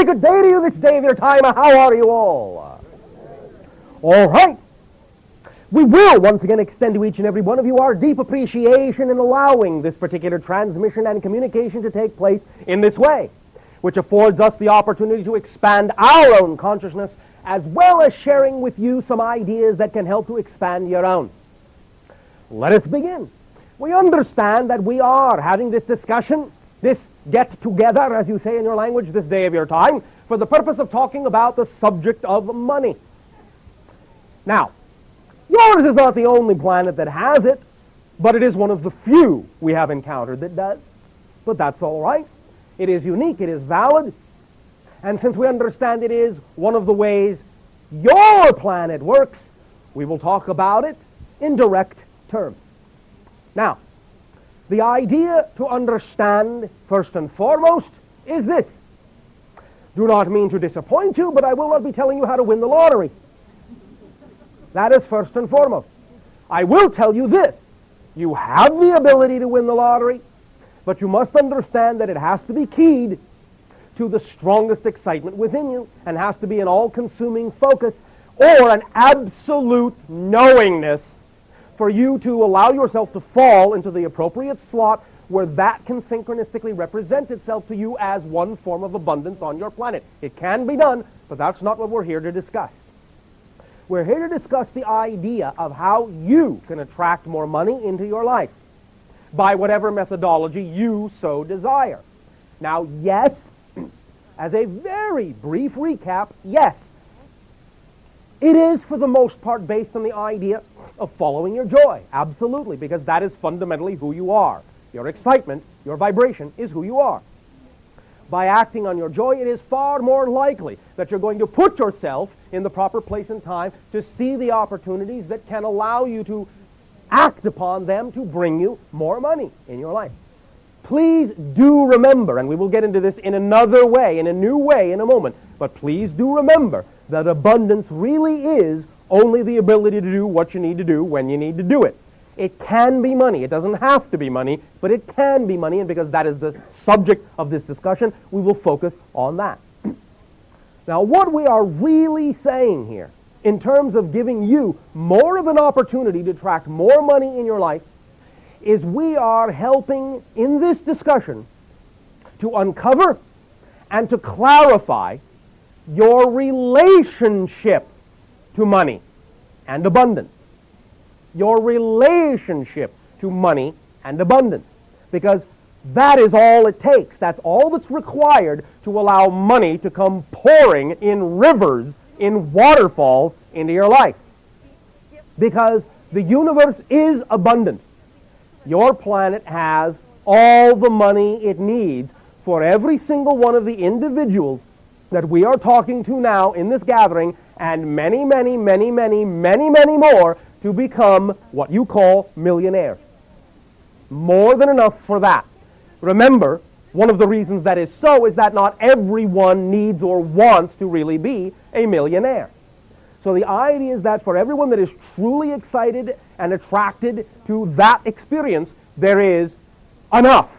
very good day to you this day of your time. How are you all? All right. We will once again extend to each and every one of you our deep appreciation in allowing this particular transmission and communication to take place in this way, which affords us the opportunity to expand our own consciousness as well as sharing with you some ideas that can help to expand your own. Let us begin. We understand that we are having this discussion, this get-together, as you say in your language, this day of your time, for the purpose of talking about the subject of money. Now, yours is not the only planet that has it, but it is one of the few we have encountered that does. But that's all right. It is unique, it is valid, and since we understand it is one of the ways your planet works, we will talk about it in direct terms. Now, the idea to understand, first and foremost, is this. Do not mean to disappoint you, but I will not be telling you how to win the lottery. That is first and foremost. I will tell you this. You have the ability to win the lottery, but you must understand that it has to be keyed to the strongest excitement within you and has to be an all-consuming focus or an absolute knowingness for you to allow yourself to fall into the appropriate slot where that can synchronistically represent itself to you as one form of abundance on your planet. It can be done, but that's not what we're here to discuss. We're here to discuss the idea of how you can attract more money into your life by whatever methodology you so desire. Now, yes, as a very brief recap, yes, it is for the most part based on the idea of following your joy. Absolutely, because that is fundamentally who you are. Your excitement, your vibration is who you are. By acting on your joy, it is far more likely that you're going to put yourself in the proper place and time to see the opportunities that can allow you to act upon them to bring you more money in your life. Please do remember, and we will get into this in another way, in a new way in a moment, but please do remember that abundance really is only the ability to do what you need to do when you need to do it. It can be money. It doesn't have to be money, but it can be money, and because that is the subject of this discussion, we will focus on that. Now, what we are really saying here, in terms of giving you more of an opportunity to attract more money in your life, is we are helping in this discussion to uncover and to clarify your relationship to money and abundance. Your relationship to money and abundance. Because that is all it takes. That's all that's required to allow money to come pouring in rivers, in waterfalls into your life. Because the universe is abundant. Your planet has all the money it needs for every single one of the individuals that we are talking to now in this gathering, and many, many, many, many, many, many more to become what you call millionaires. More than enough for that. Remember, one of the reasons that is so is that not everyone needs or wants to really be a millionaire. So the idea is that for everyone that is truly excited and attracted to that experience, there is enough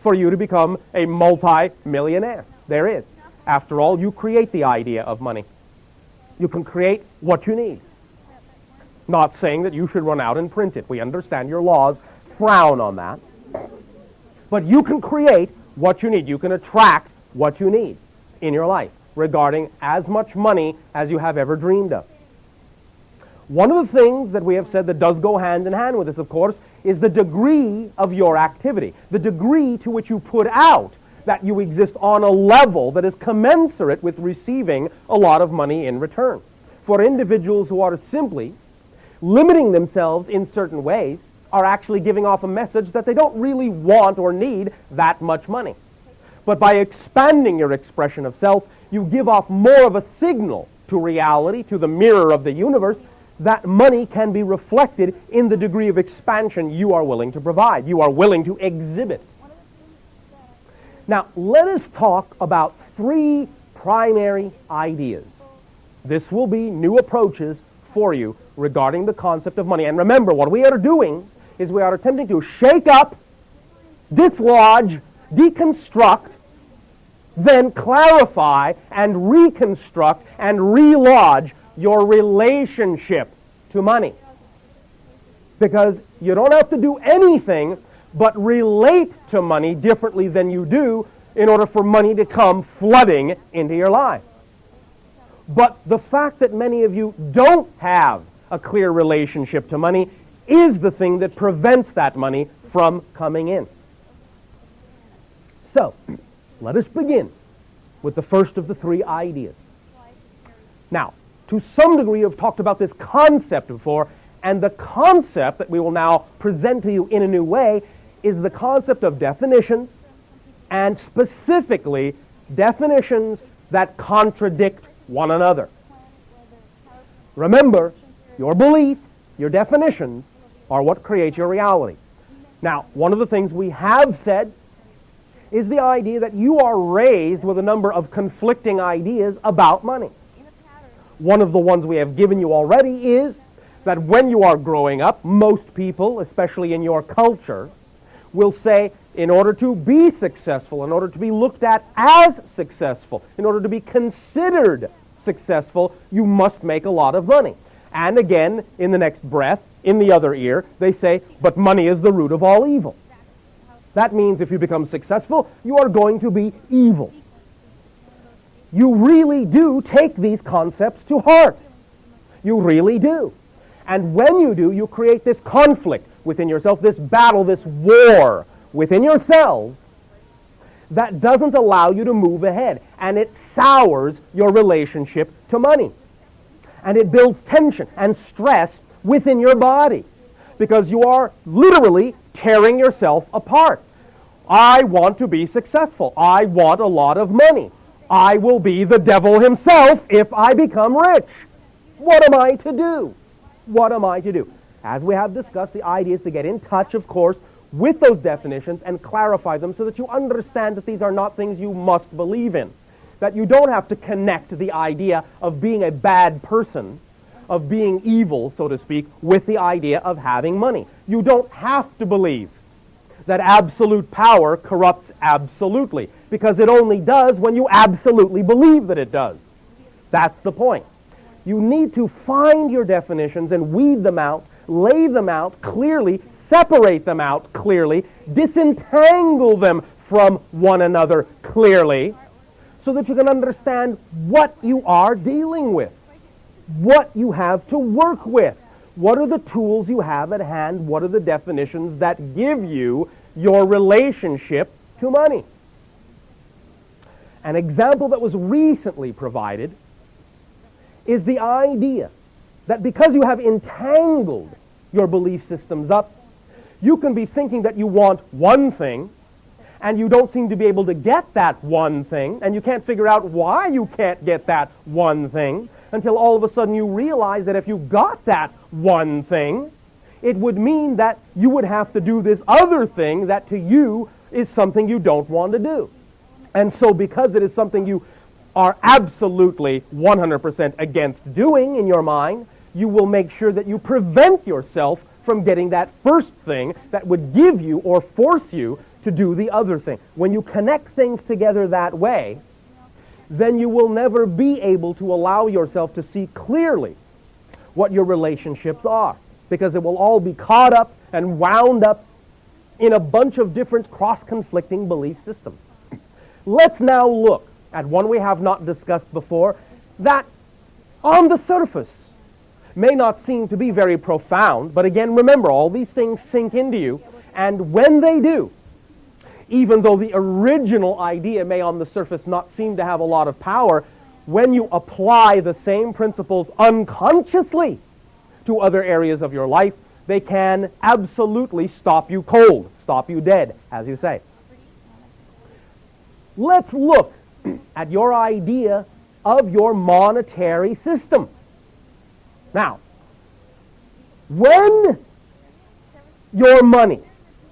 for you to become a multi-millionaire. There is. After all, you create the idea of money. You can create what you need. Not saying that you should run out and print it. We understand your laws frown on that. But you can create what you need. You can attract what you need in your life regarding as much money as you have ever dreamed of. One of the things that we have said that does go hand in hand with this, of course, is the degree of your activity, the degree to which you put out that you exist on a level that is commensurate with receiving a lot of money in return. For individuals who are simply limiting themselves in certain ways are actually giving off a message that they don't really want or need that much money. But by expanding your expression of self, you give off more of a signal to reality, to the mirror of the universe, that money can be reflected in the degree of expansion you are willing to provide, you are willing to exhibit. Now, let us talk about three primary ideas. This will be new approaches for you regarding the concept of money. And remember, what we are doing is we are attempting to shake up, dislodge, deconstruct then clarify and reconstruct and relodge your relationship to money. Because you don't have to do anything but relate to money differently than you do in order for money to come flooding into your life. But the fact that many of you don't have a clear relationship to money is the thing that prevents that money from coming in. So, let us begin with the first of the three ideas. Now, to some degree, I've talked about this concept before, and the concept that we will now present to you in a new way is the concept of definitions, and specifically definitions that contradict one another. Remember, your beliefs, your definitions, are what create your reality. Now, one of the things we have said is the idea that you are raised with a number of conflicting ideas about money. One of the ones we have given you already is that when you are growing up, most people, especially in your culture, will say, in order to be successful, in order to be looked at as successful, in order to be considered successful, you must make a lot of money. And again, in the next breath, in the other ear, they say, but money is the root of all evil. That means if you become successful, you are going to be evil. You really do take these concepts to heart. You really do. And when you do, you create this conflict within yourself, this battle, this war within yourselves that doesn't allow you to move ahead. And it sours your relationship to money. And it builds tension and stress within your body because you are literally tearing yourself apart. I want to be successful. I want a lot of money. I will be the devil himself if I become rich. What am I to do? What am I to do? As we have discussed, the idea is to get in touch, of course, with those definitions and clarify them so that you understand that these are not things you must believe in. That you don't have to connect the idea of being a bad person, of being evil, so to speak, with the idea of having money. You don't have to believe that absolute power corrupts absolutely, because it only does when you absolutely believe that it does. That's the point. You need to find your definitions and weed them out, lay them out clearly, separate them out clearly, disentangle them from one another clearly, so that you can understand what you are dealing with, what you have to work with. What are the tools you have at hand? What are the definitions that give you your relationship to money? An example that was recently provided is the idea that because you have entangled your belief systems up, you can be thinking that you want one thing, and you don't seem to be able to get that one thing, and you can't figure out why you can't get that one thing, until all of a sudden you realize that if you got that one thing, it would mean that you would have to do this other thing that to you is something you don't want to do. And so because it is something you are absolutely 100% against doing in your mind, you will make sure that you prevent yourself from getting that first thing that would give you or force you to do the other thing. When you connect things together that way, then you will never be able to allow yourself to see clearly what your relationships are, because it will all be caught up and wound up in a bunch of different cross-conflicting belief systems. Let's now look at one we have not discussed before that on the surface may not seem to be very profound, but again, remember, all these things sink into you, and when they do, even though the original idea may on the surface not seem to have a lot of power, when you apply the same principles unconsciously to other areas of your life, they can absolutely stop you cold, stop you dead, as you say. Let's look at your idea of your monetary system. Now, when your money,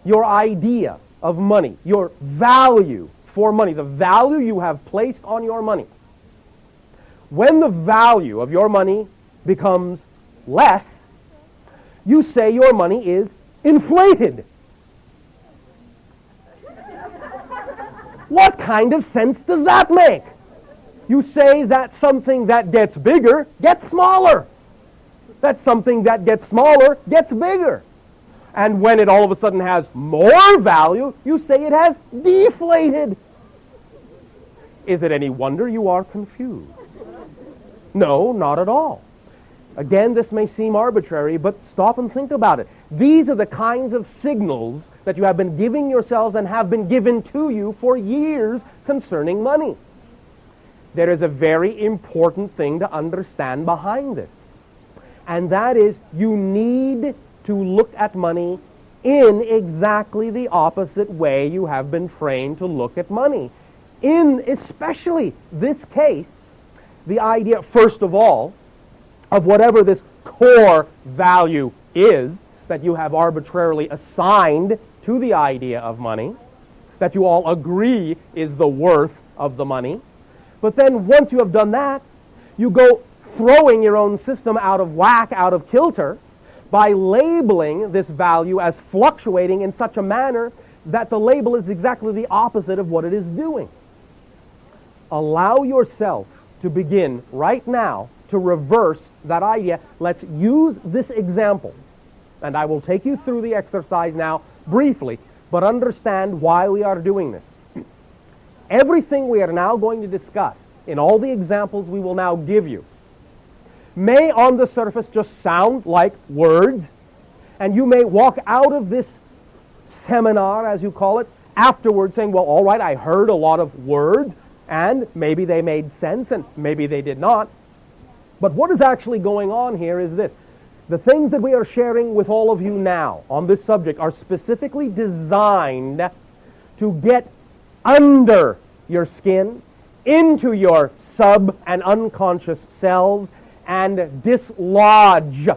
your idea of money, your value for money, the value you have placed on your money, when the value of your money becomes less, you say your money is inflated. What kind of sense does that make? You say that something that gets bigger gets smaller. That something that gets smaller gets bigger. And when it all of a sudden has more value, you say it has deflated. Is it any wonder you are confused? No, not at all. Again, this may seem arbitrary, but stop and think about it. These are the kinds of signals that you have been giving yourselves and have been given to you for years concerning money. There is a very important thing to understand behind this. And that is, you need to look at money in exactly the opposite way you have been trained to look at money. In especially this case, the idea, first of all, of whatever this core value is that you have arbitrarily assigned to the idea of money, that you all agree is the worth of the money. But then once you have done that, you go throwing your own system out of whack, out of kilter, by labeling this value as fluctuating in such a manner that the label is exactly the opposite of what it is doing. Allow yourself to begin right now to reverse that idea. Let's use this example. And I will take you through the exercise now briefly, but understand why we are doing this. Everything we are now going to discuss, in all the examples we will now give you, may on the surface just sound like words, and you may walk out of this seminar, as you call it, afterwards saying, well, all right, I heard a lot of words, and maybe they made sense, and maybe they did not. But what is actually going on here is this. The things that we are sharing with all of you now on this subject are specifically designed to get under your skin, into your sub and unconscious selves, and dislodge,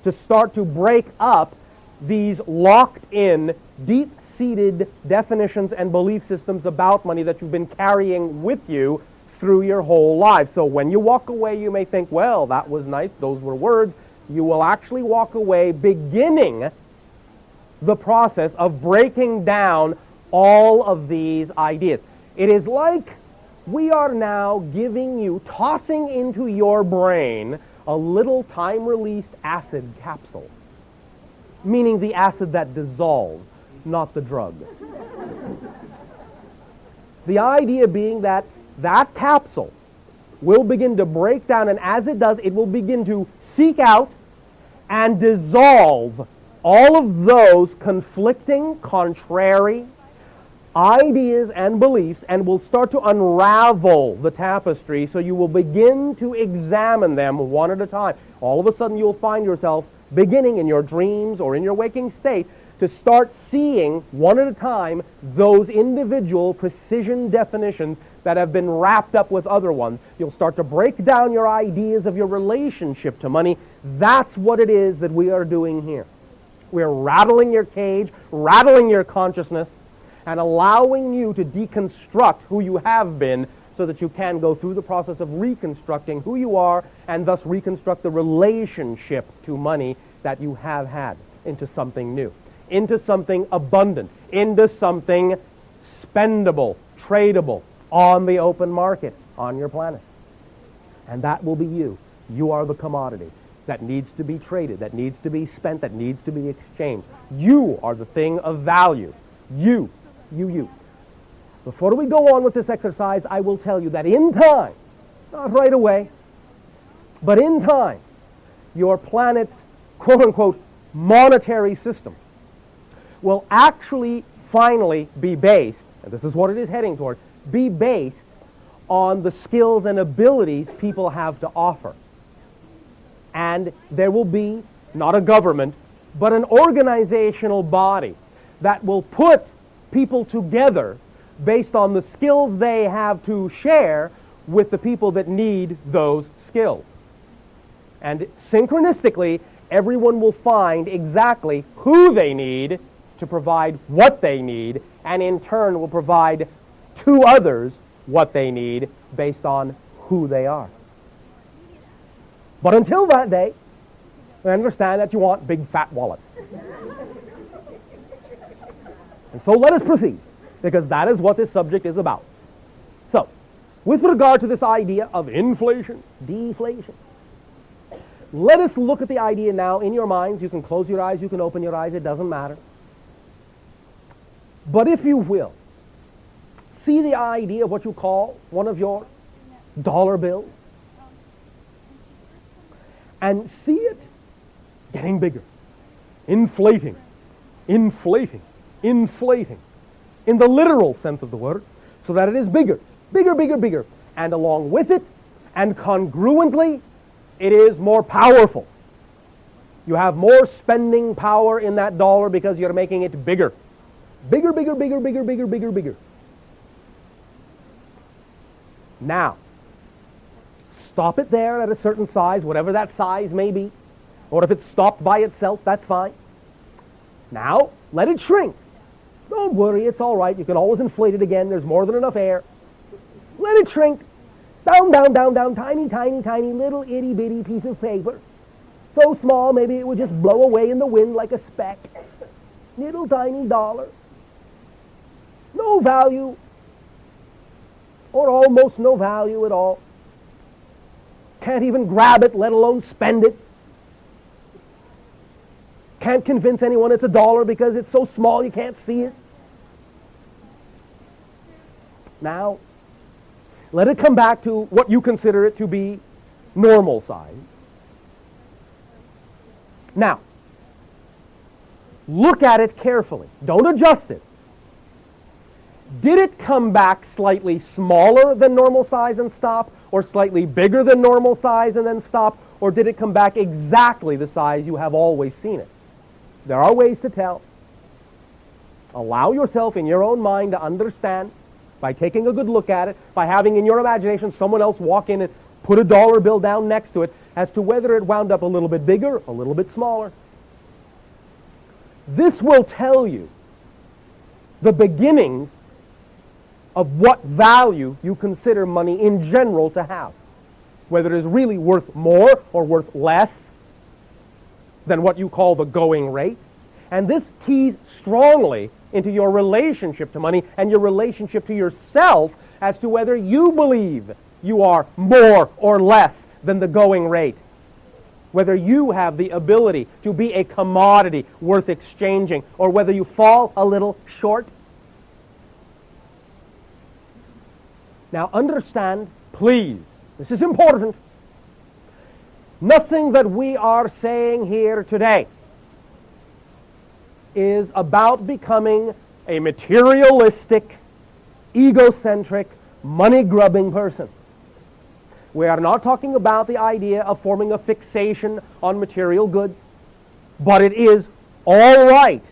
to start to break up these locked-in, deep-seated definitions and belief systems about money that you've been carrying with you through your whole life. So when you walk away, you may think, well, that was nice, those were words. You will actually walk away beginning the process of breaking down all of these ideas. It is like we are now giving you, tossing into your brain, a little time-released acid capsule, meaning the acid that dissolves, not the drug. The idea being that that capsule will begin to break down, and as it does, it will begin to seek out and dissolve all of those conflicting, contrary ideas and beliefs, and will start to unravel the tapestry, so you will begin to examine them one at a time. All of a sudden you'll find yourself beginning in your dreams or in your waking state to start seeing one at a time those individual precision definitions that have been wrapped up with other ones. You'll start to break down your ideas of your relationship to money. That's what it is that we are doing here. We're rattling your cage, rattling your consciousness, and allowing you to deconstruct who you have been so that you can go through the process of reconstructing who you are and thus reconstruct the relationship to money that you have had into something new, into something abundant, into something spendable, tradable, on the open market, on your planet. And that will be you. You are the commodity that needs to be traded, that needs to be spent, that needs to be exchanged. You are the thing of value. You. Before we go on with this exercise, I will tell you that in time, not right away, but in time, your planet's quote-unquote monetary system will actually finally be based, and this is what it is heading toward, be based on the skills and abilities people have to offer. And there will be, not a government, but an organizational body that will put people together based on the skills they have to share with the people that need those skills. And synchronistically, everyone will find exactly who they need to provide what they need, and in turn will provide to others what they need based on who they are. But until that day, I understand that you want big fat wallets. And so let us proceed. because that is what this subject is about. So, with regard to this idea of inflation, deflation, let us look at the idea now in your minds. You can close your eyes, you can open your eyes, it doesn't matter. But if you will, see the idea of what you call one of your dollar bills, and see it getting bigger, inflating, inflating, inflating, in the literal sense of the word, so that it is bigger, bigger, bigger, bigger, and along with it, and congruently, it is more powerful. You have more spending power in that dollar because you're making it bigger. Bigger, bigger, bigger, bigger, bigger, bigger, bigger. Now, stop it there at a certain size, whatever that size may be. Or if it's stopped by itself, that's fine. Now, let it shrink. Don't worry, it's all right. You can always inflate it again. There's more than enough air. Let it shrink. Down, down, down, down. Tiny, tiny, tiny little itty-bitty piece of paper. So small, maybe it would just blow away in the wind like a speck. Little tiny dollar. No value, or almost no value at all. Can't even grab it, let alone spend it. Can't convince anyone it's a dollar because it's so small you can't see it. Now, let it come back to what you consider it to be normal size. Now, look at it carefully. Don't adjust it. Did it come back slightly smaller than normal size and stop, or slightly bigger than normal size and then stop, or did it come back exactly the size you have always seen it? There are ways to tell. Allow yourself in your own mind to understand by taking a good look at it, by having in your imagination someone else walk in and put a dollar bill down next to it as to whether it wound up a little bit bigger, a little bit smaller. This will tell you the beginnings of what value you consider money in general to have. Whether it is really worth more or worth less than what you call the going rate. And this keys strongly into your relationship to money and your relationship to yourself as to whether you believe you are more or less than the going rate. Whether you have the ability to be a commodity worth exchanging, or whether you fall a little short. Now understand, please, this is important. Nothing that we are saying here today is about becoming a materialistic, egocentric, money-grubbing person. We are not talking about the idea of forming a fixation on material goods, but it is all right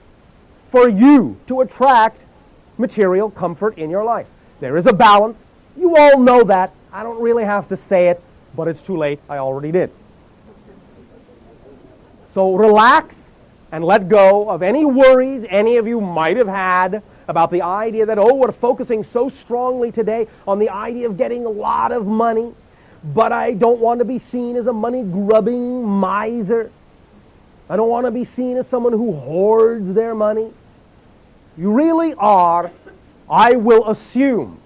for you to attract material comfort in your life. There is a balance. You all know that. I don't really have to say it, but it's too late. I already did. So relax and let go of any worries any of you might have had about the idea that, oh, we're focusing so strongly today on the idea of getting a lot of money, but I don't want to be seen as a money-grubbing miser. I don't want to be seen as someone who hoards their money. You really are, I will assume,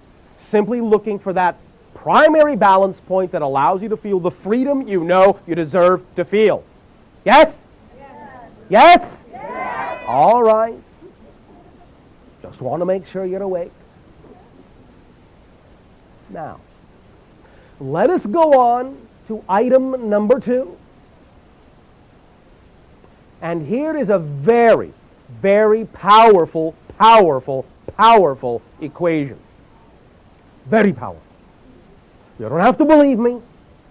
simply looking for that primary balance point that allows you to feel the freedom you know you deserve to feel. Yes? Yes? Yes? Yes. All right. Just want to make sure you're awake. Now, let us go on to item number 2. And here is a very, very powerful, powerful, powerful equation. Very powerful. You don't have to believe me.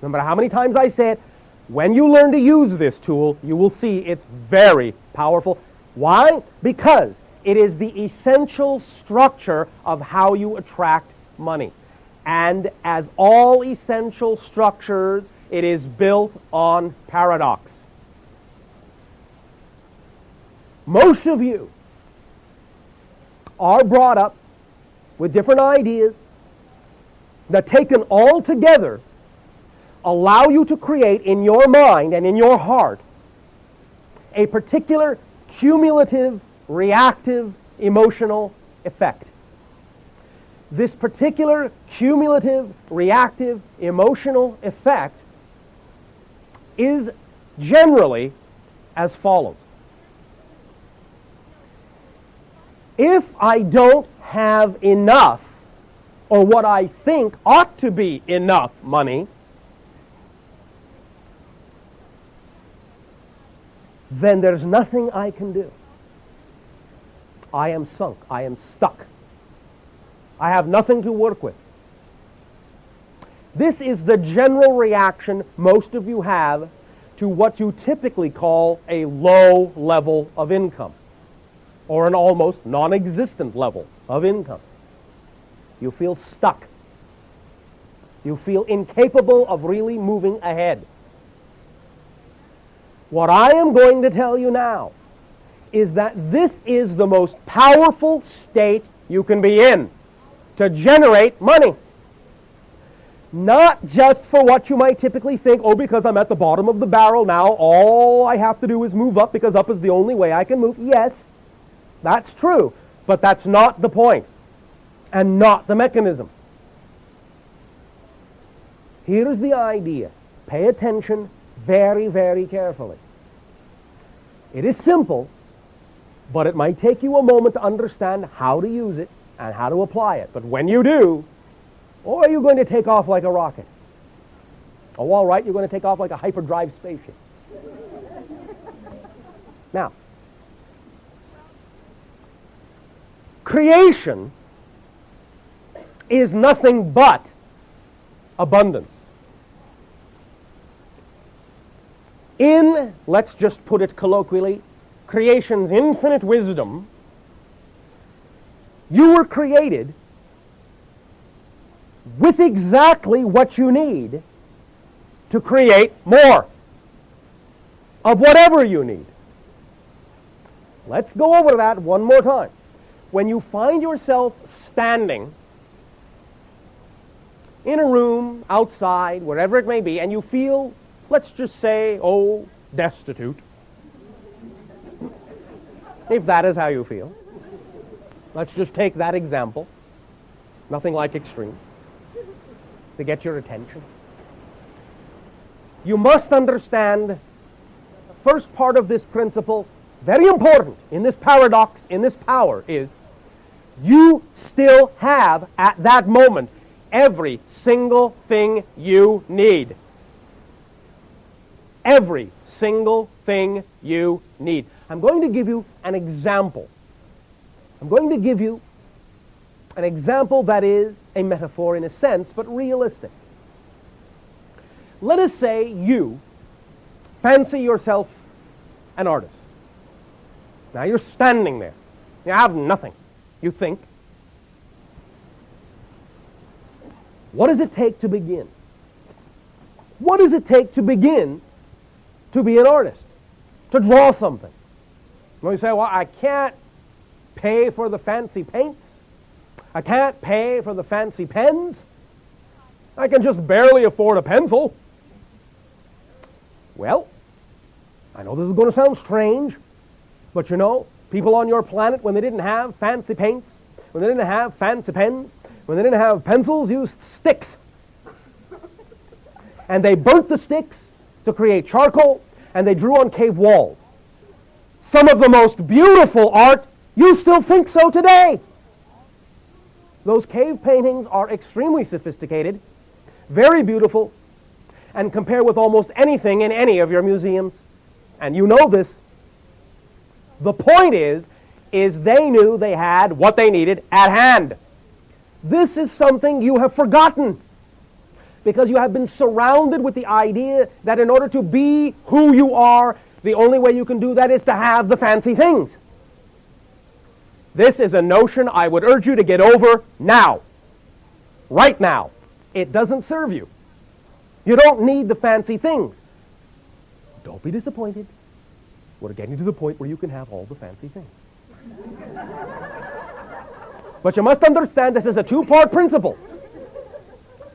No matter how many times I say it, when you learn to use this tool, you will see it's very powerful. Why? Because it is the essential structure of how you attract money. And as all essential structures, it is built on paradox. Most of you are brought up with different ideas that, taken all together, allow you to create in your mind and in your heart a particular cumulative, reactive, emotional effect. this particular cumulative, reactive, emotional effect is generally as follows. If I don't have enough, or what I think ought to be enough money, then there's nothing I can do. I am sunk. I am stuck. I have nothing to work with. This is the general reaction most of you have to what you typically call a low level of income, or an almost non-existent level of income. You feel stuck. You feel incapable of really moving ahead. What I am going to tell you now is that this is the most powerful state you can be in to generate money. Not just for what you might typically think, oh, because I'm at the bottom of the barrel now, all I have to do is move up because up is the only way I can move. Yes, that's true, but that's not the point and not the mechanism. Here's the idea. Pay attention very, very carefully. It is simple, but it might take you a moment to understand how to use it and how to apply it. But when you do, or are you going to take off like a rocket? Oh, all right, you're going to take off like a hyperdrive spaceship. Now, creation is nothing but abundance. In, let's just put it colloquially, creation's infinite wisdom, you were created with exactly what you need to create more of whatever you need. Let's go over that one more time. When you find yourself standing in a room, outside, wherever it may be, and you feel, let's just say, oh, destitute, if that is how you feel. Let's just take that example. Nothing like extreme. To get your attention. You must understand the first part of this principle, very important in this paradox, in this power, is you still have at that moment every single thing you need. Every single thing you need. I'm going to give you an example. I'm going to give you an example that is a metaphor in a sense, but realistic. Let us say you fancy yourself an artist. Now you're standing there. You have nothing. You think. What does it take to begin? What does it take to begin to be an artist? To draw something? Well, you say, well, I can't pay for the fancy paints. I can't pay for the fancy pens. I can just barely afford a pencil. Well, I know this is going to sound strange, but you know, people on your planet, when they didn't have fancy paints, when they didn't have fancy pens, when they didn't have pencils, used sticks. And they burnt the sticks to create charcoal, and they drew on cave walls. Some of the most beautiful art, you still think so today. Those cave paintings are extremely sophisticated, very beautiful, and compare with almost anything in any of your museums. And you know this. The point is they knew they had what they needed at hand. This is something you have forgotten because you have been surrounded with the idea that in order to be who you are, the only way you can do that is to have the fancy things. This is a notion I would urge you to get over now. Right now. It doesn't serve you. You don't need the fancy things. Don't be disappointed. We're getting to the point where you can have all the fancy things. But you must understand this is a two-part principle.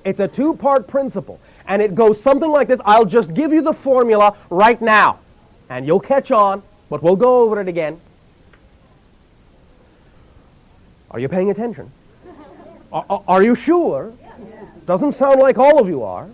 It's a two-part principle. And it goes something like this. I'll just give you the formula right now. And you'll catch on, but we'll go over it again. Are you paying attention? Are you sure? Doesn't sound like all of you are.